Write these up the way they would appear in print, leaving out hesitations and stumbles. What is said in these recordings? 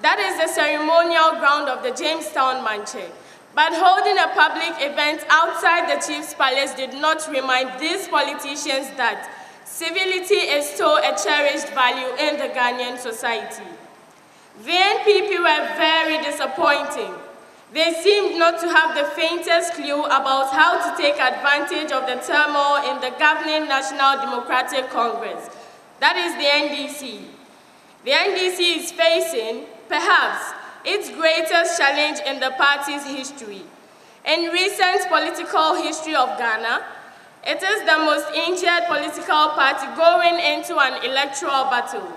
That is the ceremonial ground of the Jamestown Manche. But holding a public event outside the chief's palace did not remind these politicians that civility is still a cherished value in the Ghanaian society. The NPP were very disappointing. They seemed not to have the faintest clue about how to take advantage of the turmoil in the governing National Democratic Congress, that is the NDC. The NDC is facing, perhaps, its greatest challenge in the party's history. In recent political history of Ghana, it is the most injured political party going into an electoral battle.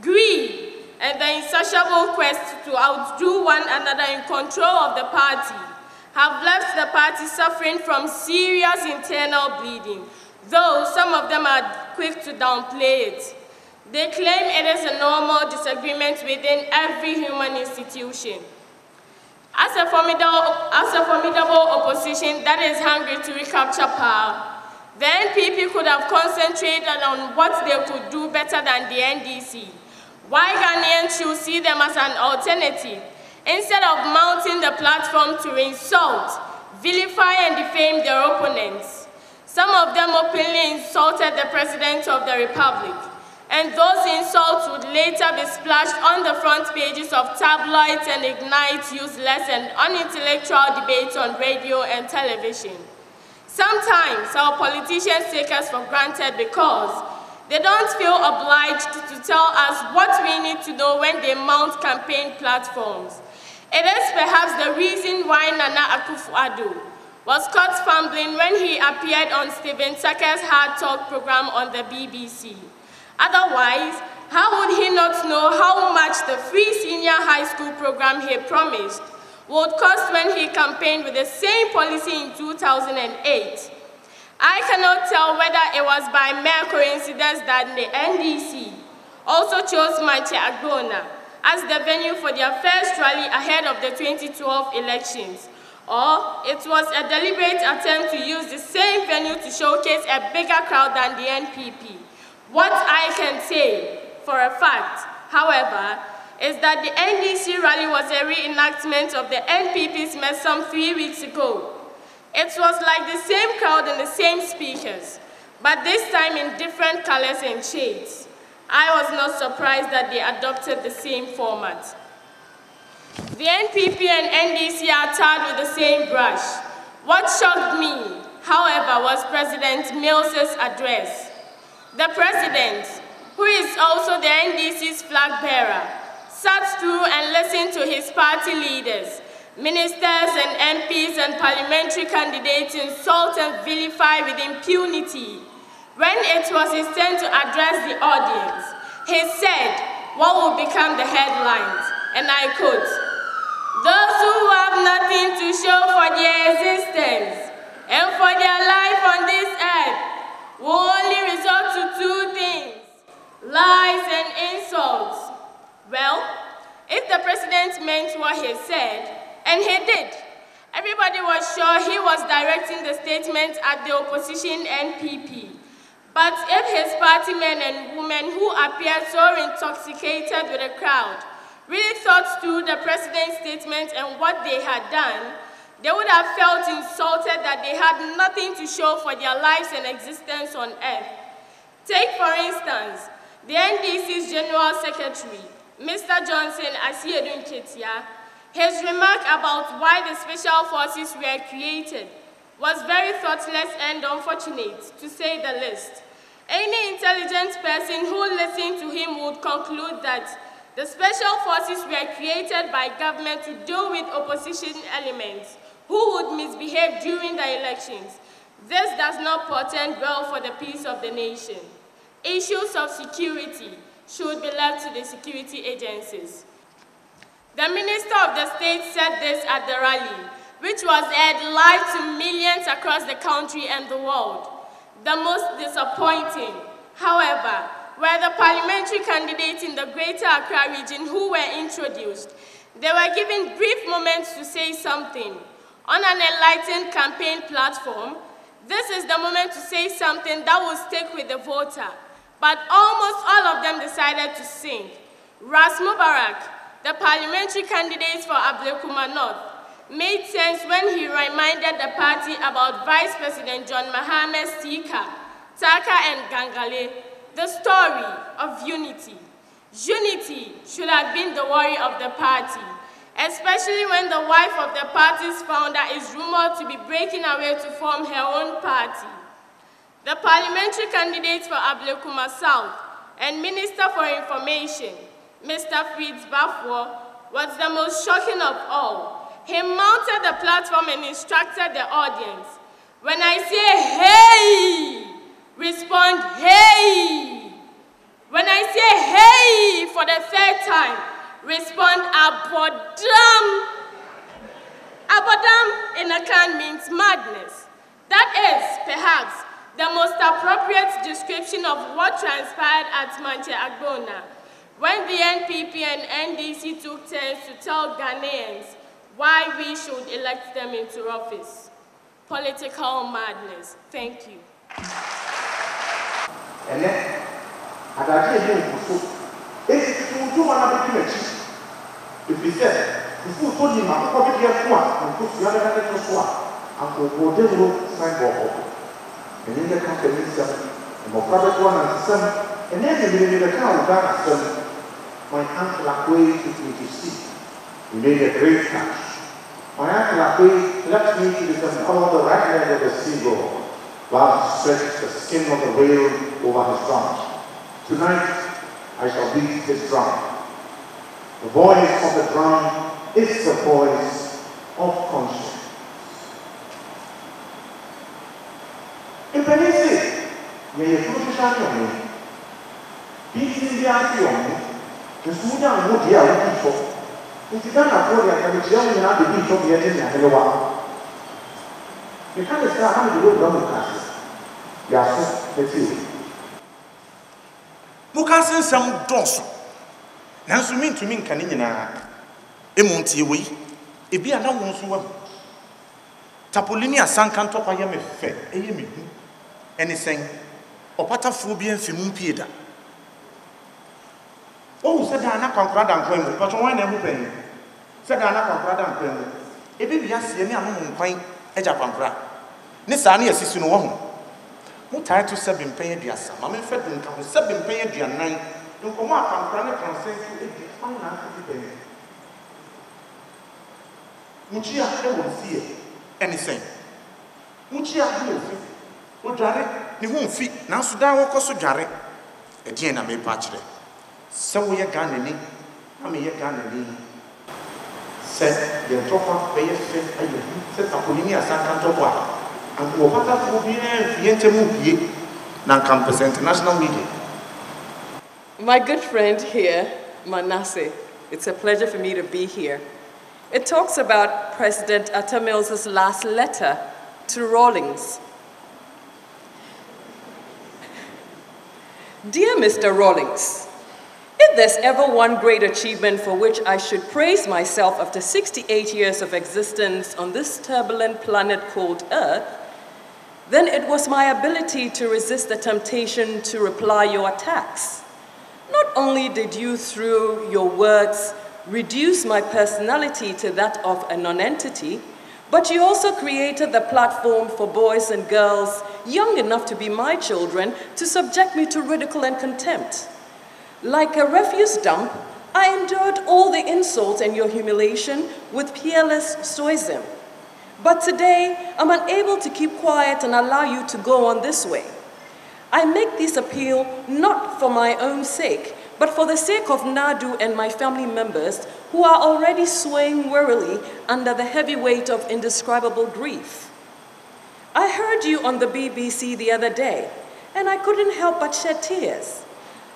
Greed and the insatiable quest to outdo one another in control of the party have left the party suffering from serious internal bleeding, though some of them are quick to downplay it. They claim it is a normal disagreement within every human institution. As a formidable opposition that is hungry to recapture power, the NPP could have concentrated on what they could do better than the NDC. Why Ghanaians should see them as an alternative, instead of mounting the platform to insult, vilify, and defame their opponents. Some of them openly insulted the President of the Republic, and those insults would later be splashed on the front pages of tabloids and ignite useless and unintellectual debates on radio and television. Sometimes our politicians take us for granted because they don't feel obliged to tell us what we need to know when they mount campaign platforms. It is perhaps the reason why Nana Akufo-Addo was caught fumbling when he appeared on Stephen Tucker's Hard Talk program on the BBC. Otherwise, how would he not know how much the free senior high school program he promised would cost when he campaigned with the same policy in 2008? I cannot tell whether it was by mere coincidence that the NDC also chose Manche Agbona as the venue for their first rally ahead of the 2012 elections, or it was a deliberate attempt to use the same venue to showcase a bigger crowd than the NPP. What I can say for a fact, however, is that the NDC rally was a reenactment of the NPP's mess some 3 weeks ago. It was like the same crowd and the same speakers, but this time in different colors and shades. I was not surprised that they adopted the same format. The NPP and NDC are tarred with the same brush. What shocked me, however, was President Mills's address. The president, who is also the NDC's flag bearer, sat through and listened to his party leaders, ministers and MPs and parliamentary candidates insult and vilify with impunity. When it was his turn to address the audience, he said what would become the headlines, and I quote, "Those who have nothing to show for their existence and for their life on this earth will only resort to two things, lies and insults." Well, if the president meant what he said, and he did, everybody was sure he was directing the statement at the opposition NPP. But if his party men and women who appeared so intoxicated with the crowd really thought through the president's statement and what they had done, they would have felt insulted that they had nothing to show for their lives and existence on earth. Take, for instance, the NDC's General Secretary, Mr. Johnson Asiedun Ketia. His remark about why the special forces were created was very thoughtless and unfortunate, to say the least. Any intelligent person who listened to him would conclude that the special forces were created by government to deal with opposition elements who would misbehave during the elections. This does not portend well for the peace of the nation. Issues of security should be left to the security agencies. The Minister of the State said this at the rally, which was aired live to millions across the country and the world. The most disappointing, however, were the parliamentary candidates in the Greater Accra region who were introduced. They were given brief moments to say something. On an enlightened campaign platform, this is the moment to say something that will stick with the voter. But almost all of them decided to sing. Ras Mubarak, the parliamentary candidates for Ablekuma North, made sense when he reminded the party about Vice President John Mahama's Sika, Taka and Gangale, the story of unity. Unity should have been the worry of the party, especially when the wife of the party's founder is rumored to be breaking away to form her own party. The parliamentary candidates for Ablekuma South and Minister for Information, Mr. Fritz Bafwa, was the most shocking of all. He mounted the platform and instructed the audience, "When I say hey, respond hey. When I say hey for the third time, respond abodam." Abodam in Akan means madness. That is, perhaps, the most appropriate description of what transpired at Manche Agbona when the NPP and NDC took turns to tell Ghanaians why we should elect them into office. Political madness. Thank you. And then, I got to it's to one of the images. If we said, if we told him, I'm probably here for and put the other hand to swap, and for whatever sign for. And then the company said, and more private one and some, and then the car of that son, my uncle Akwe took me to see. We made a great catch. My uncle Akwe left me to become all the right leg of the seagull, while he stretched the skin of the whale over his front. Tonight, I shall beat his drum. The voice of the drum is the voice of conscience. In Venice, may a crucial on me. Peace in the Action, the Sudan would hear what people. If you can't afford it, and it's young enough to be from the engine and hello. You can't start having to go down the classes. Yes, let's see. Mukasin some dosso. Nansu mean to mean canina. Emonti we. Ebi ana wonsuwa. Tapolini asanka ntokwa ye me fe. Eye me hu. Anything. Opatafu bi enfimu pieda. Oh, said ana kwankra dan kwan. But why na hu pen. Said ana kwankra dan kwan. Ebi bi ase ni anu nkwan eja kwankra. Ni sa na yesisu no wo ho. Mo tie to 7 pen aduasa. Ma me fe dun ka ho 7 pen aduanan. Nkomo akankra ne consent to edi fan na afi pen. Muchi a e won sie anything. Muchi a hu efi. O dware ne hu mfi na so da wo koso dware. Edien na me pa kire. Se wo ye Ghana ni, na me ye Ghana ni. Se ye tofa be ye fe ayo. Se tapolini asanka ntoko a. And international media. My good friend here, Manasseh, it's a pleasure for me to be here. It talks about President Atta Mills' last letter to Rawlings. Dear Mr. Rawlings, if there's ever one great achievement for which I should praise myself after 68 years of existence on this turbulent planet called Earth, then it was my ability to resist the temptation to reply your attacks. Not only did you, through your words, reduce my personality to that of a nonentity, but you also created the platform for boys and girls young enough to be my children to subject me to ridicule and contempt. Like a refuse dump, I endured all the insults and your humiliation with peerless stoicism. But today, I'm unable to keep quiet and allow you to go on this way. I make this appeal not for my own sake, but for the sake of Nadu and my family members who are already swaying wearily under the heavy weight of indescribable grief. I heard you on the BBC the other day, and I couldn't help but shed tears.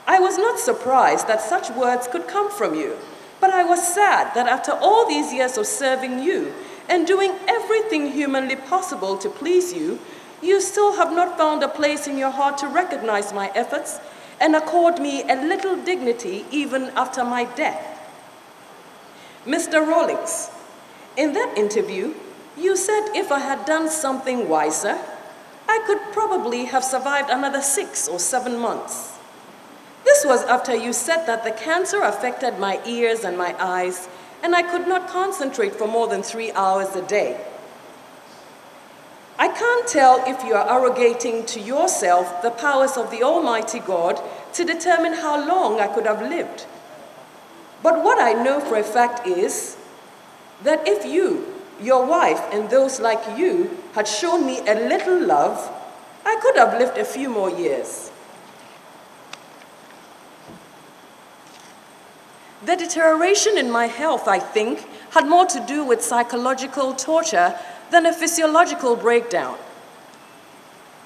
I was not surprised that such words could come from you, but I was sad that after all these years of serving you, and doing everything humanly possible to please you, you still have not found a place in your heart to recognize my efforts and accord me a little dignity even after my death. Mr. Rawlings, in that interview, you said if I had done something wiser, I could probably have survived another 6 or 7 months. This was after you said that the cancer affected my ears and my eyes, and I could not concentrate for more than 3 hours a day. I can't tell if you are arrogating to yourself the powers of the Almighty God to determine how long I could have lived. But what I know for a fact is that if you, your wife, and those like you had shown me a little love, I could have lived a few more years. The deterioration in my health, I think, had more to do with psychological torture than a physiological breakdown.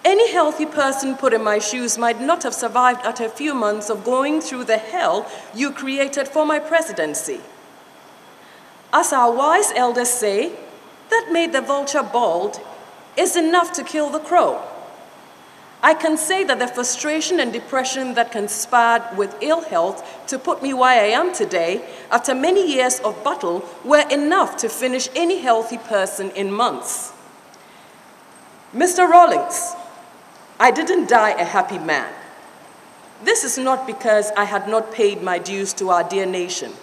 Any healthy person put in my shoes might not have survived after a few months of going through the hell you created for my presidency. As our wise elders say, that made the vulture bald is enough to kill the crow. I can say that the frustration and depression that conspired with ill health to put me where I am today, after many years of battle, were enough to finish any healthy person in months. Mr. Rawlings, I didn't die a happy man. This is not because I had not paid my dues to our dear nation.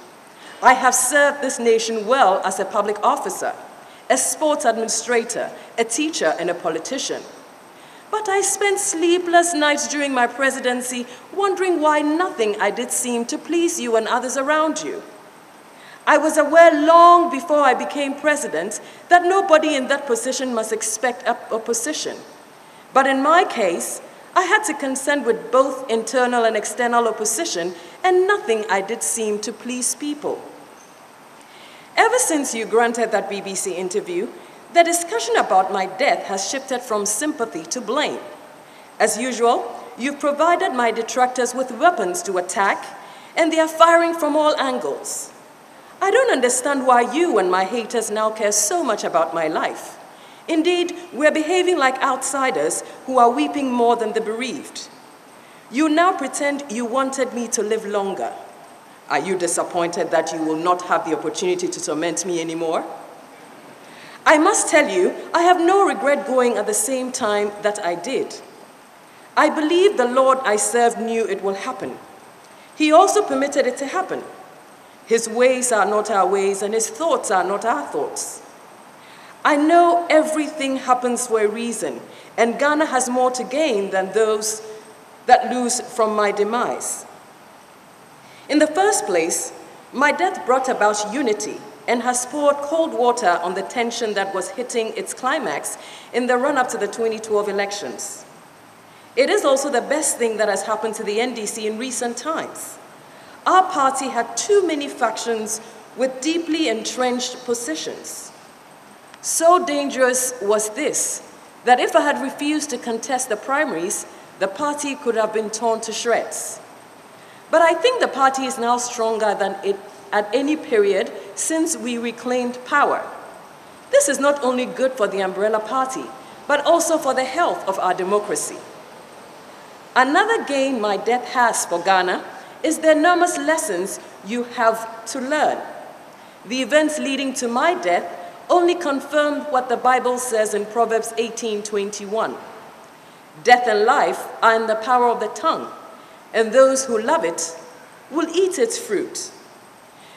I have served this nation well as a public officer, a sports administrator, a teacher, and a politician. But I spent sleepless nights during my presidency wondering why nothing I did seemed to please you and others around you. I was aware long before I became president that nobody in that position must expect opposition. But in my case, I had to contend with both internal and external opposition, and nothing I did seemed to please people. Ever since you granted that BBC interview, the discussion about my death has shifted from sympathy to blame. As usual, you've provided my detractors with weapons to attack, and they are firing from all angles. I don't understand why you and my haters now care so much about my life. Indeed, we're behaving like outsiders who are weeping more than the bereaved. You now pretend you wanted me to live longer. Are you disappointed that you will not have the opportunity to torment me anymore? I must tell you, I have no regret going at the same time that I did. I believe the Lord I serve knew it will happen. He also permitted it to happen. His ways are not our ways, and his thoughts are not our thoughts. I know everything happens for a reason, and Ghana has more to gain than those that lose from my demise. In the first place, my death brought about unity and has poured cold water on the tension that was hitting its climax in the run-up to the 2012 elections. It is also the best thing that has happened to the NDC in recent times. Our party had too many factions with deeply entrenched positions. So dangerous was this, that if I had refused to contest the primaries, the party could have been torn to shreds. But I think the party is now stronger than it at any period since we reclaimed power. This is not only good for the umbrella party, but also for the health of our democracy. Another gain my death has for Ghana is the enormous lessons you have to learn. The events leading to my death only confirmed what the Bible says in Proverbs 18:21. Death and life are in the power of the tongue, and those who love it will eat its fruit.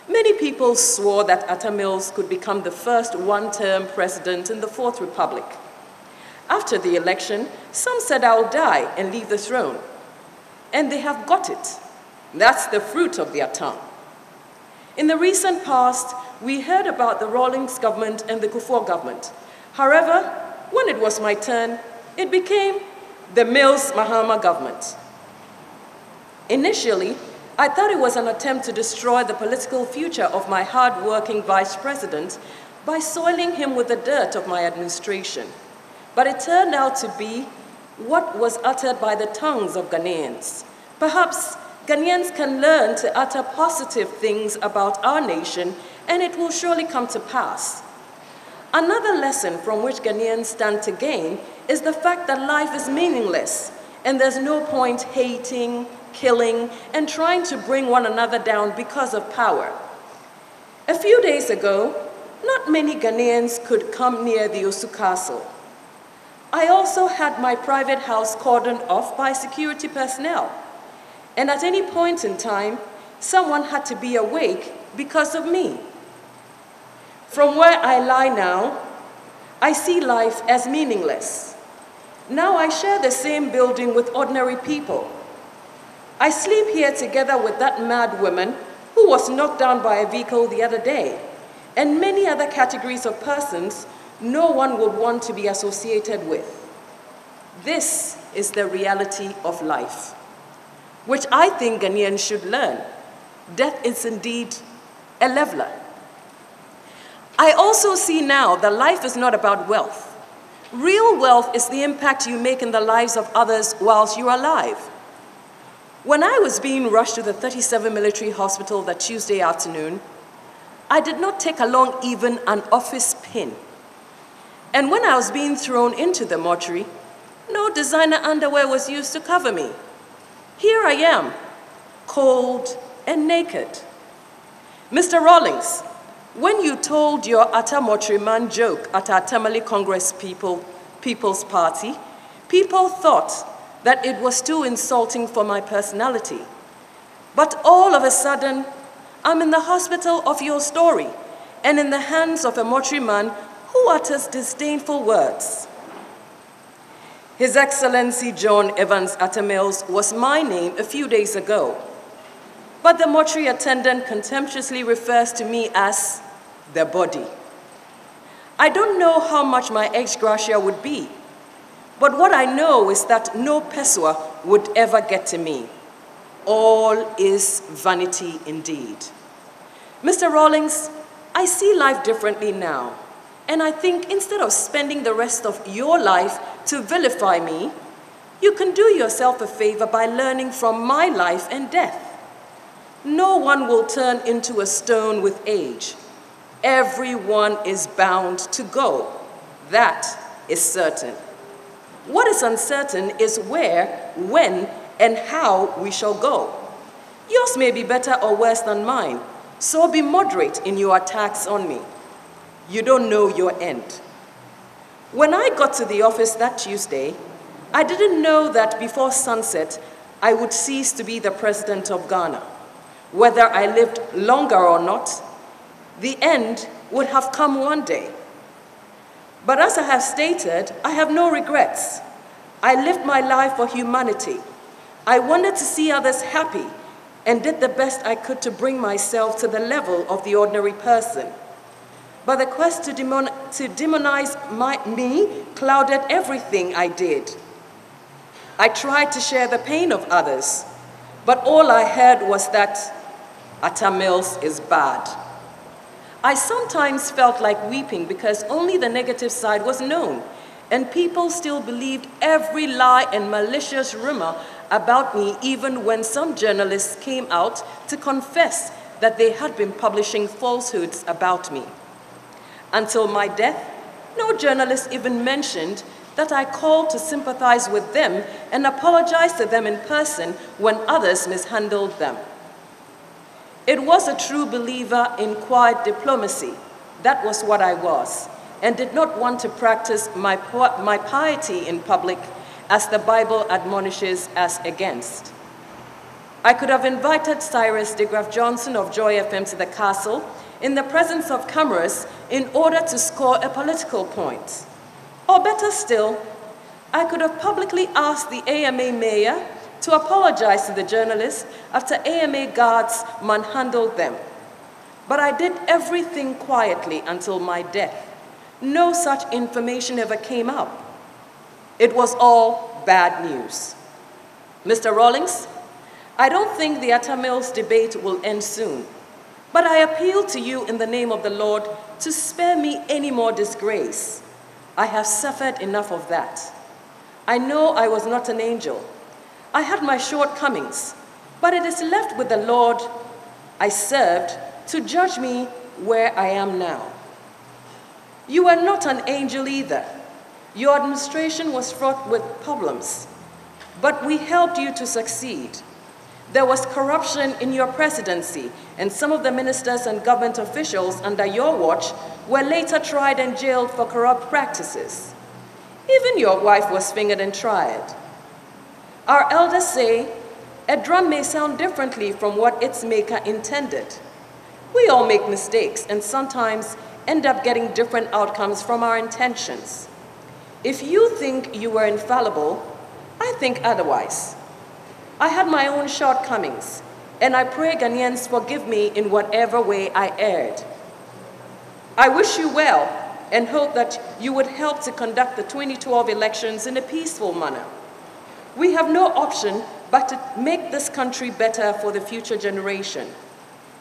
Many people swore that Atta Mills could become the first one-term president in the Fourth Republic. After the election, some said I'll die and leave the throne. And they have got it. That's the fruit of their tongue. In the recent past, we heard about the Rawlings government and the Kufuor government. However, when it was my turn, it became the Mills-Mahama government. Initially, I thought it was an attempt to destroy the political future of my hard-working vice president by soiling him with the dirt of my administration. But it turned out to be what was uttered by the tongues of Ghanaians. Perhaps Ghanaians can learn to utter positive things about our nation, and it will surely come to pass. Another lesson from which Ghanaians stand to gain is the fact that life is meaningless, and there's no point hating, killing, and trying to bring one another down because of power. A few days ago, not many Ghanaians could come near the Osu Castle. I also had my private house cordoned off by security personnel, and at any point in time, someone had to be awake because of me. From where I lie now, I see life as meaningless. Now I share the same building with ordinary people. I sleep here together with that mad woman who was knocked down by a vehicle the other day, and many other categories of persons no one would want to be associated with. This is the reality of life, which I think Ghanaians should learn. Death is indeed a leveler. I also see now that life is not about wealth. Real wealth is the impact you make in the lives of others whilst you're alive. When I was being rushed to the 37 military hospital that Tuesday afternoon, I did not take along even an office pin. And when I was being thrown into the mortuary, no designer underwear was used to cover me. Here I am, cold and naked. Mr. Rawlings, when you told your Atta mortuary man joke at our Tamale Congress People's Party, people thought that it was too insulting for my personality. But all of a sudden, I'm in the hospital of your story and in the hands of a mortuary man who utters disdainful words. His Excellency John Evans Atta Mills was my name a few days ago, but the mortuary attendant contemptuously refers to me as the body. I don't know how much my ex gratia would be, but what I know is that no pesua would ever get to me. All is vanity indeed. Mr. Rawlings, I see life differently now, and I think instead of spending the rest of your life to vilify me, you can do yourself a favor by learning from my life and death. No one will turn into a stone with age. Everyone is bound to go. That is certain. What is uncertain is where, when, and how we shall go. Yours may be better or worse than mine, so be moderate in your attacks on me. You don't know your end. When I got to the office that Tuesday, I didn't know that before sunset, I would cease to be the president of Ghana. Whether I lived longer or not, the end would have come one day. But as I have stated, I have no regrets. I lived my life for humanity. I wanted to see others happy and did the best I could to bring myself to the level of the ordinary person. But the quest to demonize me clouded everything I did. I tried to share the pain of others, but all I heard was that Atta Mills is bad. I sometimes felt like weeping because only the negative side was known, and people still believed every lie and malicious rumor about me, even when some journalists came out to confess that they had been publishing falsehoods about me. Until my death, no journalist even mentioned that I called to sympathize with them and apologize to them in person when others mishandled them. It was a true believer in quiet diplomacy. That was what I was, and did not want to practice my piety in public as the Bible admonishes us against. I could have invited Cyrus DeGraff Johnson of Joy FM to the castle in the presence of cameras in order to score a political point. Or better still, I could have publicly asked the AMA mayor to apologize to the journalists after AMA guards manhandled them. But I did everything quietly until my death. No such information ever came up. It was all bad news. Mr. Rawlings, I don't think the Atta Mills debate will end soon, but I appeal to you in the name of the Lord to spare me any more disgrace. I have suffered enough of that. I know I was not an angel. I had my shortcomings, but it is left with the Lord I served to judge me where I am now. You are not an angel either. Your administration was fraught with problems, but we helped you to succeed. There was corruption in your presidency, and some of the ministers and government officials under your watch were later tried and jailed for corrupt practices. Even your wife was fingered and tried. Our elders say, A drum may sound differently from what its maker intended. We all make mistakes and sometimes end up getting different outcomes from our intentions. If you think you were infallible, I think otherwise. I had my own shortcomings, and I pray Ghanaians forgive me in whatever way I erred. I wish you well and hope that you would help to conduct the 2012 elections in a peaceful manner. We have no option but to make this country better for the future generation.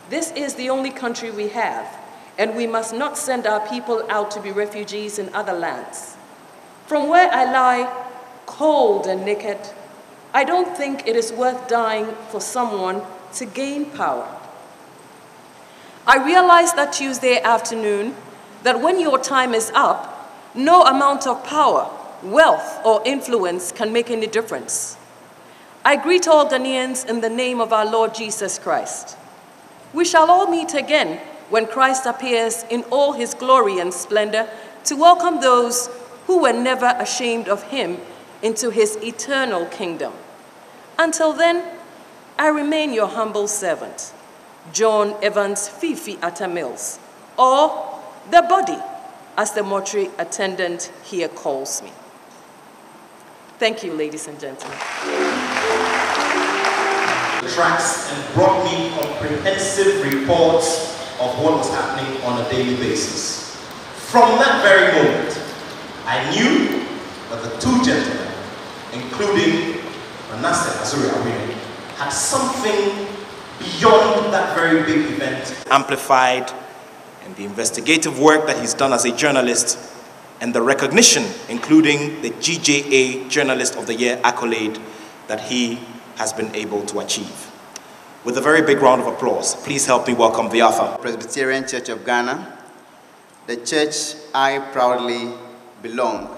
This is the only country we have, and we must not send our people out to be refugees in other lands. From where I lie, cold and naked, I don't think it is worth dying for someone to gain power. I realized that Tuesday afternoon that when your time is up, no amount of power, wealth, or influence can make any difference. I greet all Ghanaians in the name of our Lord Jesus Christ. We shall all meet again when Christ appears in all his glory and splendor to welcome those who were never ashamed of him into his eternal kingdom. Until then, I remain your humble servant, John Evans Fifi Atta Mills, or the body, as the mortuary attendant here calls me. Thank you, ladies and gentlemen. Tracks and brought me comprehensive reports of what was happening on a daily basis. From that very moment, I knew that the two gentlemen, including Manasseh Azure Awuni, had something beyond that very big event. Amplified, and the investigative work that he's done as a journalist, and the recognition, including the GJA Journalist of the Year accolade that he has been able to achieve. With a very big round of applause, please help me welcome the author. Presbyterian Church of Ghana, the church I proudly belong.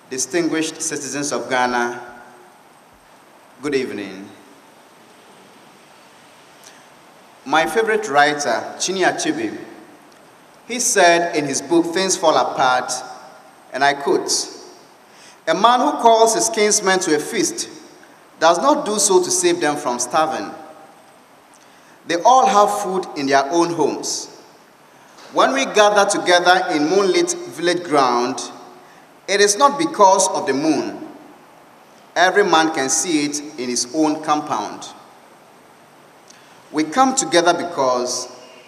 Distinguished citizens of Ghana, good evening. My favorite writer, Chinua Achebe, he said in his book, Things Fall Apart, and I quote, "A man who calls his kinsmen to a feast does not do so to save them from starving. They all have food in their own homes. When we gather together in moonlit village ground, it is not because of the moon. Every man can see it in his own compound. We come together because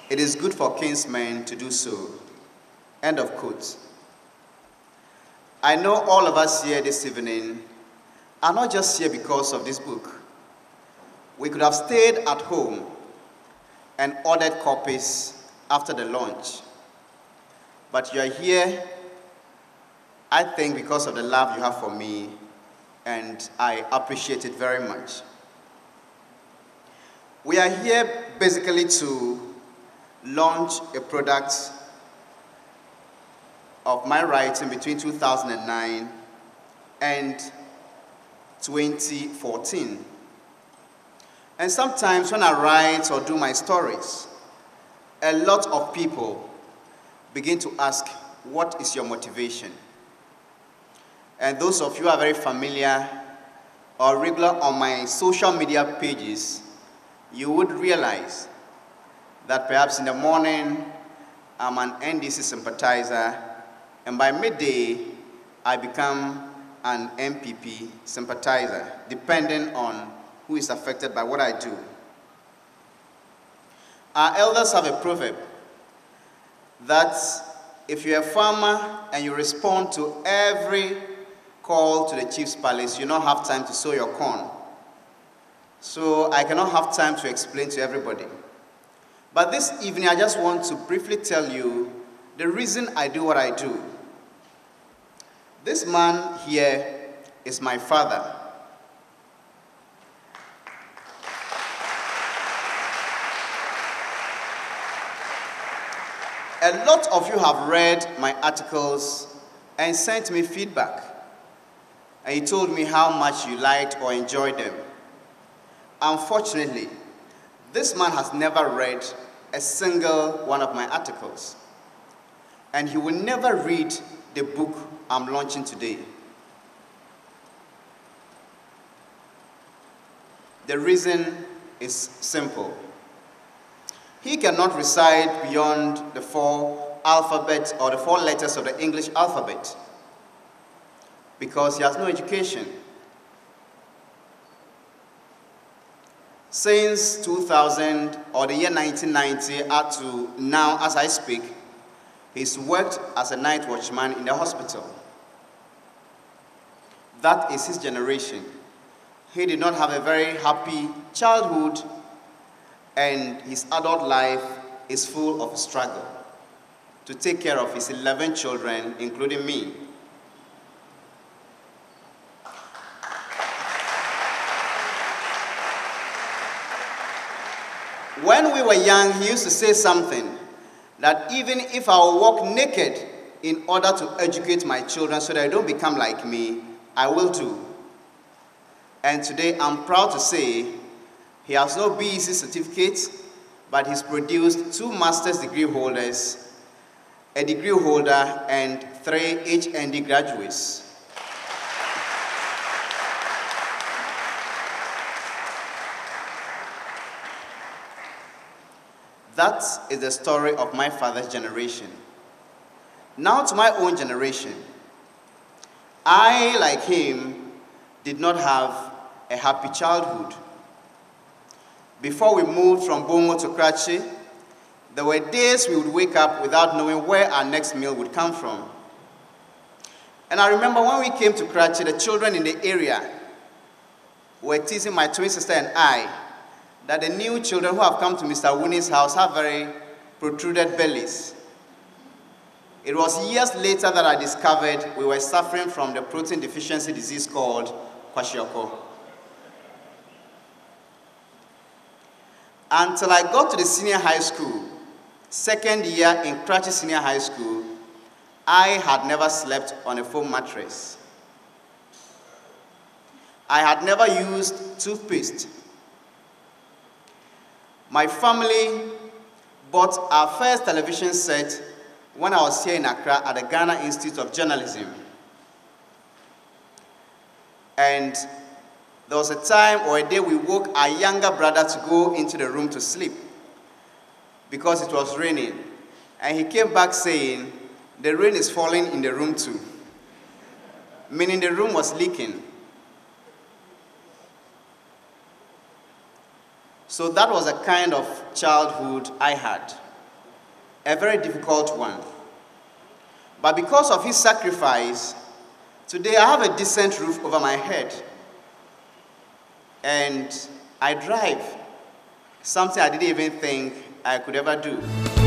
it is good for kinsmen to do so." End of quote. I know all of us here this evening are not just here because of this book. We could have stayed at home and ordered copies after the launch. But you are here, I think, because of the love you have for me, and I appreciate it very much. We are here basically to launch a product of my writing between 2009 and 2014. And sometimes when I write or do my stories, a lot of people begin to ask, what is your motivation? And those of you who are very familiar or regular on my social media pages, you would realize that perhaps in the morning, I'm an NDC sympathizer, and by midday, I become an MPP sympathizer, depending on who is affected by what I do. Our elders have a proverb that if you're a farmer and you respond to every call to the chief's palace, you don't have time to sow your corn. So I cannot have time to explain to everybody. But this evening, I just want to briefly tell you the reason I do what I do. This man here is my father. A lot of you have read my articles and sent me feedback. And you told me how much you liked or enjoyed them. Unfortunately, this man has never read a single one of my articles. And he will never read the book I'm launching today. The reason is simple. He cannot recite beyond the 4 alphabet or the 4 letters of the English alphabet because he has no education. Since 2000 or the year 1990 up to now as I speak, he's worked as a night watchman in the hospital. That is his generation. He did not have a very happy childhood, and his adult life is full of struggle to take care of his 11 children, including me. When we were young, he used to say something that even if I will walk naked in order to educate my children so that they don't become like me, I will do. And today I'm proud to say he has no BEC certificate, but he's produced 2 master's degree holders, a degree holder, and 3 HND graduates. That is the story of my father's generation. Now to my own generation. I, like him, did not have a happy childhood. Before we moved from Bongo to Karachi, there were days we would wake up without knowing where our next meal would come from. And I remember when we came to Karachi, the children in the area were teasing my twin sister and I that the new children who have come to Mr. Awuni's house have very protruded bellies. It was years later that I discovered we were suffering from the protein deficiency disease called kwashiorkor. Until I got to the senior high school, 2nd year in Karachi Senior High School, I had never slept on a foam mattress. I had never used toothpaste. My family bought our first television set when I was here in Accra at the Ghana Institute of Journalism. And there was a time or a day we woke our younger brother to go into the room to sleep because it was raining. And he came back saying, the rain is falling in the room too, meaning the room was leaking. So that was the kind of childhood I had, a very difficult one. But because of his sacrifice, today I have a decent roof over my head. And I drive, something I didn't even think I could ever do.